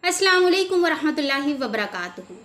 अस्सलाम वालेकुम वरहमतुल्लाहि वबरकातुहू।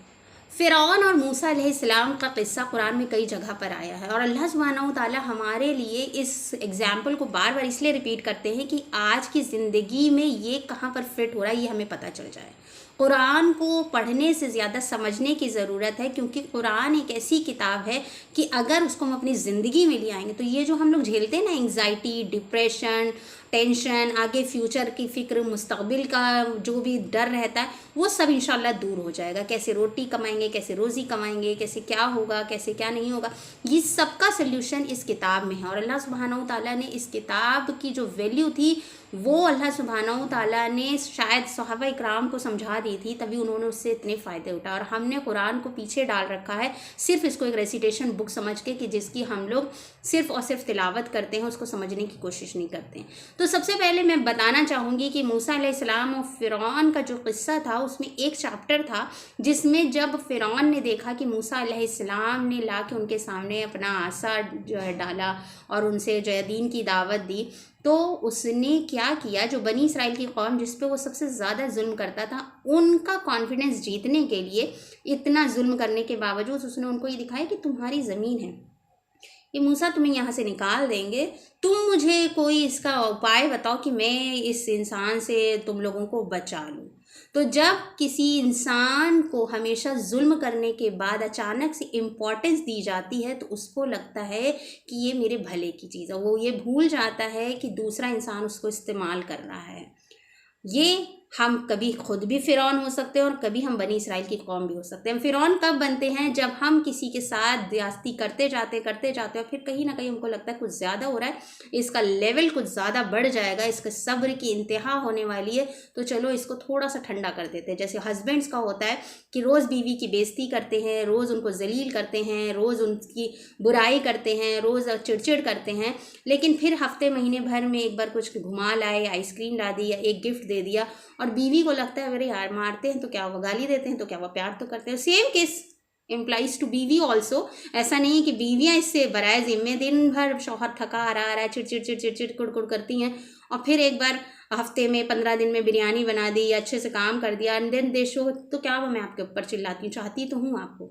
फ़िरौन और मूसा अलैहिस्सलाम का क़िस्सा कुरान में कई जगह पर आया है और अल्लाह सुब्हानहू ताला हमारे लिए इस एग्ज़ाम्पल को बार बार इसलिए रिपीट करते हैं कि आज की ज़िंदगी में ये कहाँ पर फिट हो रहा है ये हमें पता चल जाए। कुरान को पढ़ने से ज़्यादा समझने की ज़रूरत है, क्योंकि कुरान एक ऐसी किताब है कि अगर उसको हम अपनी ज़िंदगी में ले आएंगे तो ये जो हम लोग झेलते हैं ना, एंग्जाइटी, डिप्रेशन, टेंशन, आगे फ्यूचर की फ़िक्र, मुस्तकबिल का जो भी डर रहता है, वो सब इंशाल्लाह दूर हो जाएगा। कैसे रोटी कमाएंगे, कैसे रोज़ी कमाएंगे, कैसे क्या होगा, कैसे क्या नहीं होगा, ये सब का सल्यूशन इस किताब में है। और अल्लाह सुब्हानहू ताला ने इस किताब की जो वैल्यू थी वो अल्लाह सुब्हानहू ताला ने शायद सहाबा इकराम को समझा दी थी, तभी उन्होंने उससे इतने फ़ायदे उठाए। और हमने कुरान को पीछे डाल रखा है सिर्फ इसको एक रेसिटेशन बुक समझ के, कि जिसकी हम लोग सिर्फ और सिर्फ तिलावत करते हैं, उसको समझने की कोशिश नहीं करते हैं। तो सबसे पहले मैं बताना चाहूँगी कि मूसा अलैहिस्सलाम और फ़िरौन का जो क़िस्सा था उसमें एक चैप्टर था जिसमें जब फ़िरौन ने देखा कि मूसा अलैहिस्सलाम ने ला के उनके सामने अपना आसा जो है डाला और उनसे जो है दीन की दावत दी, तो उसने क्या किया, जो बनी इसराइल की कौम जिस पे वो सबसे ज़्यादा जुल्म करता था, उनका कॉन्फिडेंस जीतने के लिए इतना जुल्म करने के बावजूद उसने उनको ये दिखाया कि तुम्हारी ज़मीन है, ये मूसा तुम्हें यहाँ से निकाल देंगे, तुम मुझे कोई इसका उपाय बताओ कि मैं इस इंसान से तुम लोगों को बचा लूँ। तो जब किसी इंसान को हमेशा जुल्म करने के बाद अचानक से इम्पोर्टेंस दी जाती है तो उसको लगता है कि ये मेरे भले की चीज़ है, वो ये भूल जाता है कि दूसरा इंसान उसको इस्तेमाल कर रहा है। ये हम कभी खुद भी फ़िरौन हो सकते हैं और कभी हम बनी इसराइल की कौम भी हो सकते हैं। हम फ़िरौन कब बनते हैं, जब हम किसी के साथ ज्यादती करते जाते और फिर कहीं ना कहीं हमको लगता है कुछ ज़्यादा हो रहा है, इसका लेवल कुछ ज़्यादा बढ़ जाएगा, इसके सब्र की इंतहा होने वाली है, तो चलो इसको थोड़ा सा ठंडा कर देते हैं। जैसे हस्बैंड्स का होता है कि रोज़ बीवी की बेइज्जती करते हैं, रोज़ उनको जलील करते हैं, रोज़ उनकी बुराई करते हैं, रोज़ चिड़चिड़ करते हैं, लेकिन फिर हफ्ते महीने भर में एक बार कुछ घुमा लाए, आइसक्रीम ला दी या एक गिफ्ट दे दिया, और बीवी को लगता है अरे यार मारते हैं तो क्या हुआ, गाली देते हैं तो क्या हुआ, प्यार तो करते हैं। सेम केस इम्प्लाइज टू बीवी ऑल्सो। ऐसा नहीं है कि बीवियाँ इससे बराए जिम्मे दिन भर शौहर थका आ रहा है, चिड़चिड़ चिड़चिड़ चिड़कुड़ कुड़ करती हैं, और फिर एक बार हफ्ते में 15 दिन में बिरयानी बना दी या अच्छे से काम कर दिया, एंड देन देशो तो क्या हुआ, मैं आपके ऊपर चिल्लाती हूँ, चाहती तो हूँ आपको।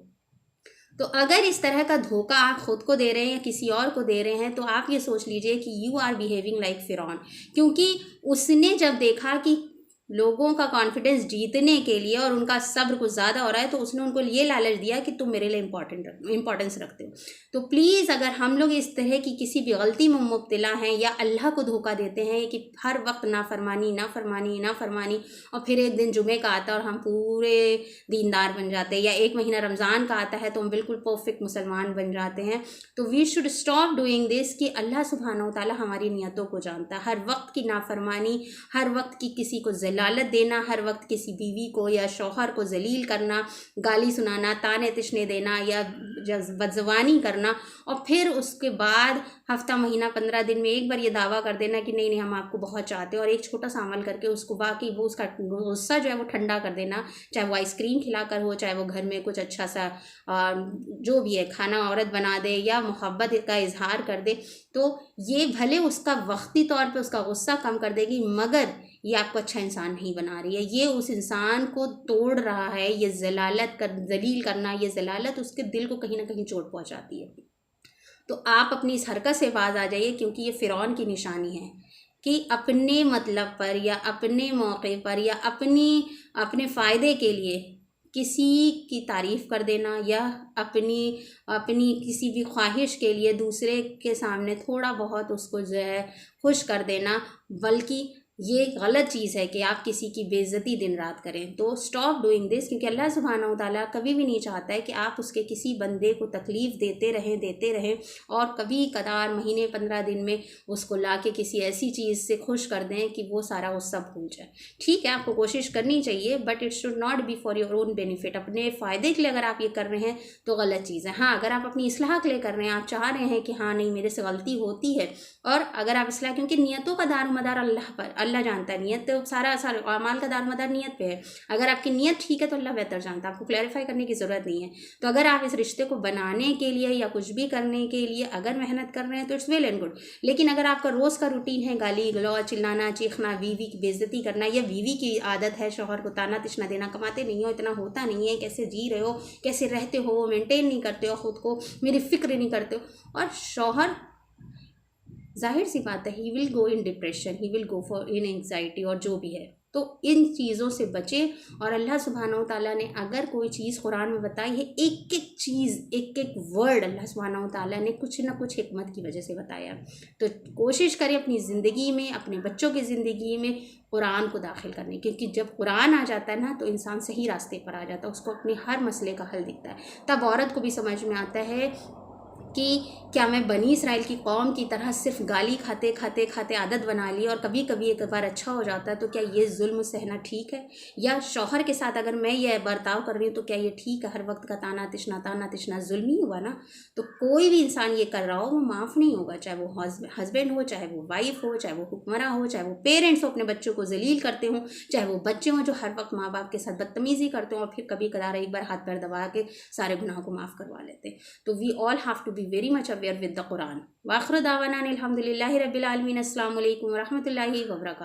तो अगर इस तरह का धोखा आप खुद को दे रहे हैं या किसी और को दे रहे हैं तो आप ये सोच लीजिए कि यू आर बिहेविंग लाइक फ़िरौन, क्योंकि उसने जब देखा कि लोगों का कॉन्फिडेंस जीतने के लिए और उनका सब्र कुछ ज़्यादा हो रहा है तो उसने उनको ये लालच दिया कि तुम मेरे लिए इम्पोर्टेंस रखते हो। तो प्लीज़ अगर हम लोग इस तरह की किसी भी गलती में मुब्तला हैं या अल्लाह को धोखा देते हैं कि हर वक्त नाफरमानी और फिर एक दिन जुमे का आता है और हम पूरे दीनदार बन जाते हैं, या एक महीना रमज़ान का आता है तो हम बिल्कुल परफेक्ट मुसलमान बन जाते हैं, तो we should stop doing this. कि अल्लाह सुब्हानहू ताला हमारी नियतों को जानता है। हर वक्त की नाफरमानी, हर वक्त की किसी को जलालत देना, हर वक्त किसी बीवी को या शौहर को जलील करना, गाली सुनाना, ताने तिशने देना या बदज़बानी करना, और फिर उसके बाद हफ्ता महीना 15 दिन में एक बार ये दावा कर देना कि नहीं हम आपको बहुत चाहते हैं, और एक छोटा सा अमल करके उसको बाकी वो उसका गुस्सा जो है वो ठंडा कर देना, चाहे वो आइसक्रीम खिलाकर हो, चाहे वो घर में कुछ अच्छा सा जो भी है खाना औरत बना दे या मोहब्बत का इजहार कर दे, तो ये भले उसका वक्ती तौर पे उसका गुस्सा कम कर देगी, मगर ये आपको अच्छा इंसान नहीं बना रही है। ये उस इंसान को तोड़ रहा है, ये जलील करना, ये जलालत उसके दिल को कहीं ना कहीं चोट पहुंचाती है। तो आप अपनी इस हरकत से बाज आ जाइए, क्योंकि ये फ़िरौन की निशानी है कि अपने मतलब पर या अपने मौके पर या अपने फ़ायदे के लिए किसी की तारीफ़ कर देना या अपनी किसी भी ख्वाहिश के लिए दूसरे के सामने थोड़ा बहुत उसको जो है खुश कर देना, बल्कि ये गलत चीज़ है कि आप किसी की बेइज्जती दिन रात करें। तो स्टॉप डूइंग दिस, क्योंकि अल्लाह सुब्हानहू ताला कभी भी नहीं चाहता है कि आप उसके किसी बंदे को तकलीफ़ देते रहें और कभी कदार महीने 15 दिन में उसको ला के किसी ऐसी चीज़ से खुश कर दें कि वो सारा गुस्सा भूल जाए। ठीक है, आपको कोशिश करनी चाहिए, but it should not be for your own benefit. अपने फ़ायदे के लिए अगर आप ये कर रहे हैं तो गलत चीज़ है। हाँ, अगर आप अपनी इस्लाह के लिए कर रहे हैं, आप चाह रहे हैं कि हाँ नहीं मेरे से गलती होती है, और अगर आप इस्लाह, क्योंकि नियतों का दारोमदार अल्लाह पर अल्लाह जानता है। नियत तो सारा अमाल का दारोमदार नियत पे है। अगर आपकी नियत ठीक है तो अल्लाह बेहतर जानता है, आपको क्लैरिफाई करने की ज़रूरत नहीं है। तो अगर आप इस रिश्ते को बनाने के लिए या कुछ भी करने के लिए अगर मेहनत कर रहे हैं तो इट्स वेल एंड गुड। लेकिन अगर आपका रोज़ का रूटीन है गाली गलौज, चिल्लाना, चीखना, बीवी की बेइज्जती करना, या बीवी की आदत है शौहर को ताना तिशना देना, कमाते नहीं हो, इतना होता नहीं है, कैसे जी रहे हो, कैसे रहते हो, मेंटेन नहीं करते हो ख़ुद को, मेरी फ़िक्र नहीं करते हो, और शौहर जाहिर सी बात है he will go in depression, he will go for in anxiety और जो भी है। तो इन चीज़ों से बचें। और अल्लाह सुब्हानहू व तआला ने अगर कोई चीज़ कुरान में बताई है, एक एक चीज़, एक एक वर्ड अल्लाह सुब्हानहू व तआला ने कुछ ना कुछ हिकमत की वजह से बताया। तो कोशिश करें अपनी ज़िंदगी में, अपने बच्चों की ज़िंदगी में कुरान को दाखिल करने, क्योंकि जब कुरान आ जाता है ना तो इंसान सही रास्ते पर आ जाता है, उसको अपने हर मसले का हल दिखता है। तब औरत को भी समझ में आता है कि क्या मैं बनी इसराइल की कौम की तरह सिर्फ गाली खाते खाते खाते आदत बना ली और कभी कभी एक बार अच्छा हो जाता है, तो क्या ये जुल्म सहना ठीक है? या शौहर के साथ अगर मैं ये बर्ताव कर रही हूँ तो क्या ये ठीक है? हर वक्त का ताना तिशना जुल्म ही हुआ ना। तो कोई भी इंसान ये कर रहा हो वो माफ़ नहीं होगा, चाहे वो हस्बैंड हो, चाहे वो वाइफ हो, चाहे वो हुक्मरां हो, चाहे वो पेरेंट्स हो अपने बच्चों को जलील करते हों, चाहे वो बच्चे हों जो हर वक्त माँ बाप के साथ बदतमीज़ी करते हों और फिर कभी कदार एक बार हाथ पैर दबा के सारे गुनाहों को माफ़ करवा लेते हैं। तो we all have to be very much aware with the Quran. वाखिर दावाना अनिल हम्दुलिल्लाहि रब्बिल आलमीन। अस्सलामु अलैकुम व रहमतुल्लाहि व बरकातहू।